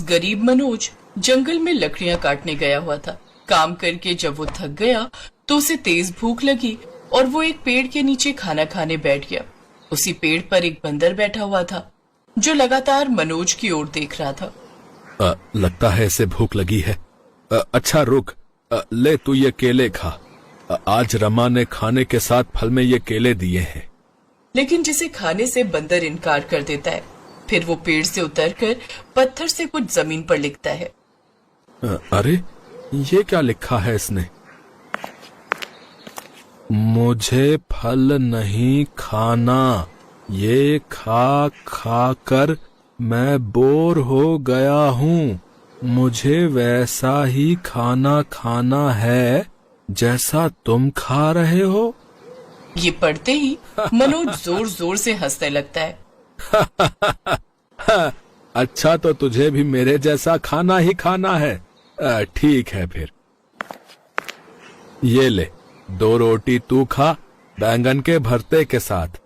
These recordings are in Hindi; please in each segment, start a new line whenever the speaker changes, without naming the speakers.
रोज गरीब मनोज जंगल में लकड़ियां काटने गया हुआ था। काम करके जब वो थक गया तो उसे तेज भूख लगी और वो एक पेड़ के नीचे खाना खाने बैठ गया। उसी पेड़ पर एक बंदर बैठा हुआ था जो लगातार मनोज की ओर देख रहा था।
लगता है इसे भूख लगी है। अच्छा रुक, ले तू ये केले खा। आज रमा ने खाने के साथ फल में ये केले दिए हैं।
लेकिन जिसे खाने से बंदर इनकार कर देता है। फिर वो पेड़ से उतरकर पत्थर से कुछ जमीन पर लिखता है।
अरे ये क्या लिखा है इसने? मुझे फल नहीं खाना, ये खा खा कर मैं बोर हो गया हूँ। मुझे वैसा ही खाना खाना है जैसा तुम खा रहे हो।
ये पढ़ते ही मनोज जोर जोर से हंसने लगता है।
अच्छा तो तुझे भी मेरे जैसा खाना ही खाना है। ठीक है फिर, ये ले 2 रोटी तू खा बैंगन के भरते के साथ।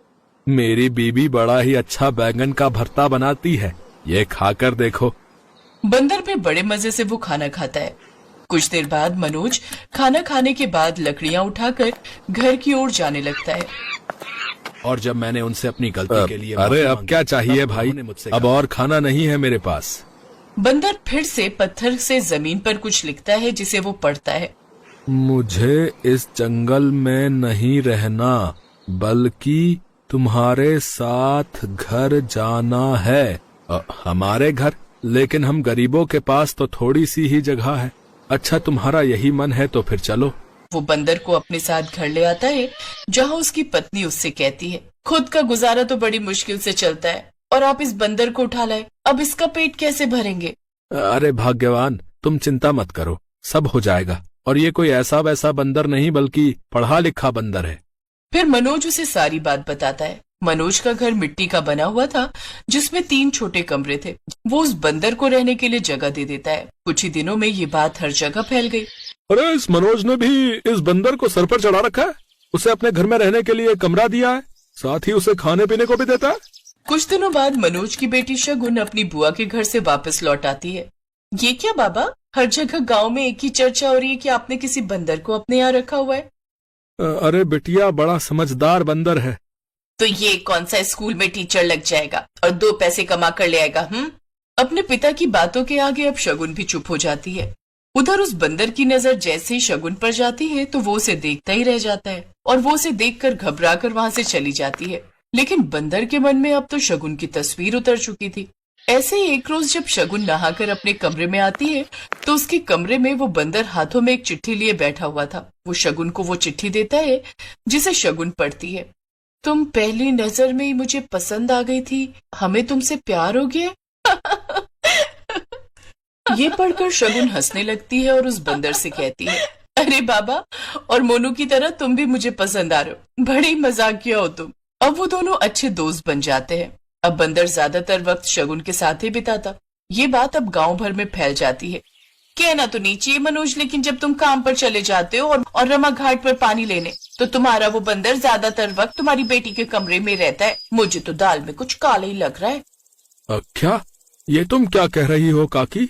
मेरी बीबी बड़ा ही अच्छा बैंगन का भरता बनाती है, ये खाकर देखो।
बंदर भी बड़े मजे से वो खाना खाता है। कुछ देर बाद मनोज खाना खाने के बाद लकड़ियां उठाकर घर की ओर जाने लगता है।
और जब मैंने उनसे अपनी गलती के लिए अरे अब क्या चाहिए भाई, अब और खाना नहीं है मेरे पास।
बंदर फिर से पत्थर से जमीन पर कुछ लिखता है जिसे वो पढ़ता है।
मुझे इस जंगल में नहीं रहना, बल्कि तुम्हारे साथ घर जाना है। हमारे घर? लेकिन हम गरीबों के पास तो थोड़ी सी ही जगह है। अच्छा तुम्हारा यही मन है तो फिर चलो।
वो बंदर को अपने साथ घर ले आता है जहाँ उसकी पत्नी उससे कहती है, खुद का गुजारा तो बड़ी मुश्किल से चलता है और आप इस बंदर को उठा लाए, अब इसका पेट कैसे भरेंगे?
अरे भाग्यवान, तुम चिंता मत करो, सब हो जाएगा। और ये कोई ऐसा वैसा बंदर नहीं बल्कि पढ़ा लिखा बंदर है।
फिर मनोज उसे सारी बात बताता है। मनोज का घर मिट्टी का बना हुआ था जिसमें 3 छोटे कमरे थे। वो उस बंदर को रहने के लिए जगह दे देता है। कुछ ही दिनों में ये बात हर जगह फैल गई।
अरे इस मनोज ने भी इस बंदर को सर पर चढ़ा रखा है। उसे अपने घर में रहने के लिए कमरा दिया है, साथ ही उसे खाने पीने को भी देता है।
कुछ दिनों बाद मनोज की बेटी शगुन अपनी बुआ के घर से वापस लौट आती है। ये क्या बाबा, हर जगह गांव में एक ही चर्चा हो रही है कि आपने किसी बंदर को अपने यहाँ रखा हुआ है।
अरे बिटिया बड़ा समझदार बंदर है।
तो ये कौन सा स्कूल में टीचर लग जाएगा और 2 पैसे कमा कर ले आएगा? अपने पिता की बातों के आगे अब शगुन भी चुप हो जाती है। उधर उस बंदर की नजर जैसे ही शगुन पर जाती है तो वो उसे देखता ही रह जाता है और वो उसे देखकर घबराकर वहां से चली जाती है। लेकिन बंदर के मन में अब तो शगुन की तस्वीर उतर चुकी थी। ऐसे ही एक रोज जब शगुन नहाकर अपने कमरे में आती है तो उसके कमरे में वो बंदर हाथों में एक चिट्ठी लिए बैठा हुआ था। वो शगुन को वो चिट्ठी देता है जिसे शगुन पढ़ती है। तुम पहली नजर में ही मुझे पसंद आ गई थी, हमें तुमसे प्यार हो गया। ये पढ़कर शगुन हंसने लगती है और उस बंदर से कहती है, अरे बाबा, और मोनू की तरह तुम भी मुझे पसंद आ रहे हो, बड़े ही मजाकिया हो तुम। अब वो दोनों अच्छे दोस्त बन जाते हैं। अब बंदर ज्यादातर वक्त शगुन के साथ ही बिताता। ये बात अब गांव भर में फैल जाती है। कहना तो नहीं चाहिए मनोज, लेकिन जब तुम काम पर चले जाते हो और रमा घाट पर पानी लेने, तो तुम्हारा वो बंदर ज्यादातर वक्त तुम्हारी बेटी के कमरे में रहता है। मुझे तो दाल में कुछ काला ही लग रहा है।
क्या? ये तुम क्या कह रही हो काकी?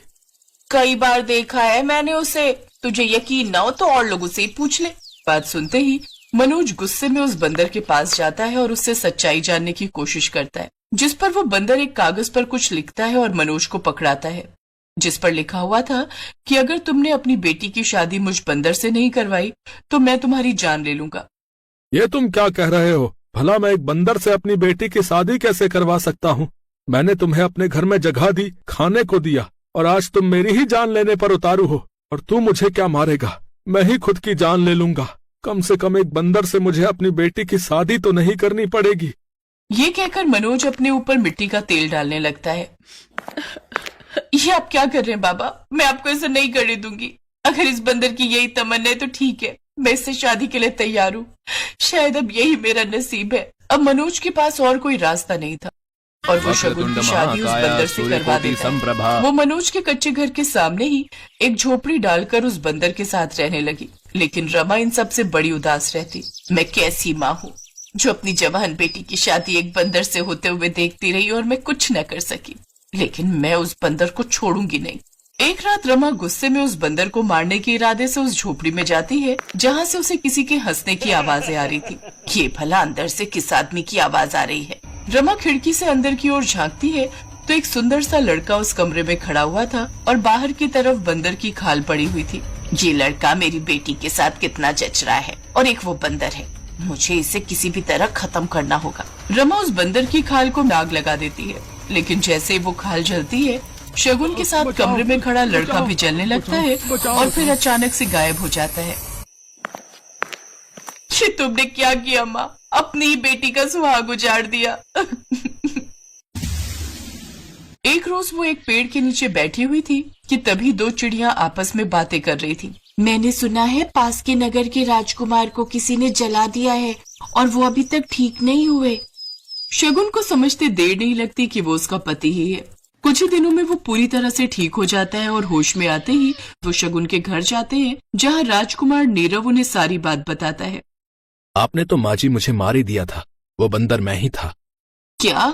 कई बार देखा है मैंने उसे, तुझे यकीन ना हो तो और लोगों से ही पूछ ले। बात सुनते ही मनोज गुस्से में उस बंदर के पास जाता है और उससे सच्चाई जानने की कोशिश करता है, जिस पर वो बंदर एक कागज पर कुछ लिखता है और मनोज को पकड़ाता है, जिस पर लिखा हुआ था कि अगर तुमने अपनी बेटी की शादी मुझ बंदर से नहीं करवाई तो मैं तुम्हारी जान ले लूंगा।
ये तुम क्या कह रहे हो? भला मैं एक बंदर से अपनी बेटी की शादी कैसे करवा सकता हूँ? मैंने तुम्हें अपने घर में जगह दी, खाने को दिया, और आज तुम मेरी ही जान लेने पर उतारू हो। और तू मुझे क्या मारेगा? मैं ही खुद की जान ले लूंगा। कम से कम एक बंदर से मुझे अपनी बेटी की शादी तो नहीं करनी पड़ेगी।
ये कहकर मनोज अपने ऊपर मिट्टी का तेल डालने लगता है। ये आप क्या कर रहे हैं बाबा? मैं आपको ऐसा नहीं करने दूंगी। अगर इस बंदर की यही तमन्ना है तो ठीक है, मैं इससे शादी के लिए तैयार हूँ। शायद अब यही मेरा नसीब है। अब मनोज के पास और कोई रास्ता नहीं था और वो शगुन की शादी उस बंदर से करवा देता है। वो मनोज के कच्चे घर के सामने ही एक झोपड़ी डालकर उस बंदर के साथ रहने लगी। लेकिन रमा इन सबसे बड़ी उदास रहती। मैं कैसी माँ हूँ जो अपनी जवान बेटी की शादी एक बंदर से होते हुए देखती रही और मैं कुछ न कर सकी। लेकिन मैं उस बंदर को छोड़ूंगी नहीं। एक रात रमा गुस्से में उस बंदर को मारने के इरादे से उस झोपड़ी में जाती है जहाँ से उसे किसी के हंसने की आवाजें आ रही थी। ये भला अंदर से किस आदमी की आवाज आ रही है। रमा खिड़की से अंदर की ओर झांकती है तो एक सुंदर सा लड़का उस कमरे में खड़ा हुआ था और बाहर की तरफ बंदर की खाल पड़ी हुई थी। ये लड़का मेरी बेटी के साथ कितना जच रहा है और एक वो बंदर है, मुझे इसे किसी भी तरह खत्म करना होगा। रमा उस बंदर की खाल को आग लगा देती है, लेकिन जैसे ही वो खाल जलती है शगुन के साथ कमरे में खड़ा लड़का भी जलने लगता है और फिर अचानक से गायब हो जाता है। ये तुमने क्या किया माँ, अपनी ही बेटी का सुहाग उजाड़ दिया। एक रोज वो एक पेड़ के नीचे बैठी हुई थी कि तभी दो चिड़िया आपस में बातें कर रही थी।
मैंने सुना है पास के नगर के राजकुमार को किसी ने जला दिया है और वो अभी तक ठीक नहीं हुए।
शगुन को समझते देर नहीं लगती कि वो उसका पति ही है। कुछ ही दिनों में वो पूरी तरह से ठीक हो जाता है और होश में आते ही वो शगुन के घर जाते हैं जहाँ राजकुमार नीरव उन्हें सारी बात बताता है।
आपने तो माँ जी मुझे मार ही दिया था, वो बंदर मैं ही था।
क्या?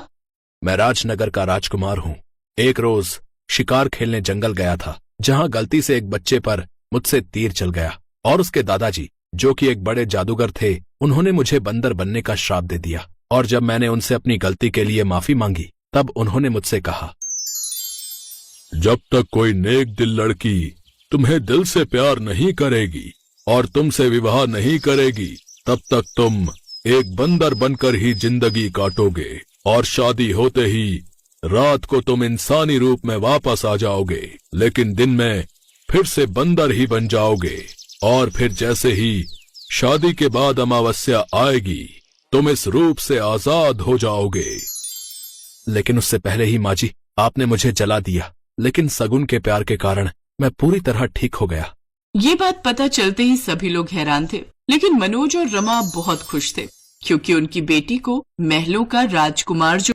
मैं राजनगर का राजकुमार हूँ। एक रोज शिकार खेलने जंगल गया था जहाँ गलती से एक बच्चे पर मुझसे तीर चल गया और उसके दादाजी जो कि एक बड़े जादूगर थे उन्होंने मुझे बंदर बनने का श्राप दे दिया। और जब मैंने उनसे अपनी गलती के लिए माफी मांगी तब उन्होंने मुझसे कहा, जब तक कोई नेक दिल लड़की तुम्हें दिल से प्यार नहीं करेगी और तुमसे विवाह नहीं करेगी तब तक तुम एक बंदर बनकर ही जिंदगी काटोगे और शादी होते ही रात को तुम इंसानी रूप में वापस आ जाओगे, लेकिन दिन में फिर से बंदर ही बन जाओगे। और फिर जैसे ही शादी के बाद अमावस्या आएगी तुम इस रूप से आजाद हो जाओगे। लेकिन उससे पहले ही माँ जी आपने मुझे जला दिया, लेकिन सगुन के प्यार के कारण मैं पूरी तरह ठीक हो गया।
ये बात पता चलते ही सभी लोग हैरान थे, लेकिन मनोज और रमा बहुत खुश थे क्योंकि उनकी बेटी को महलों का राजकुमार जो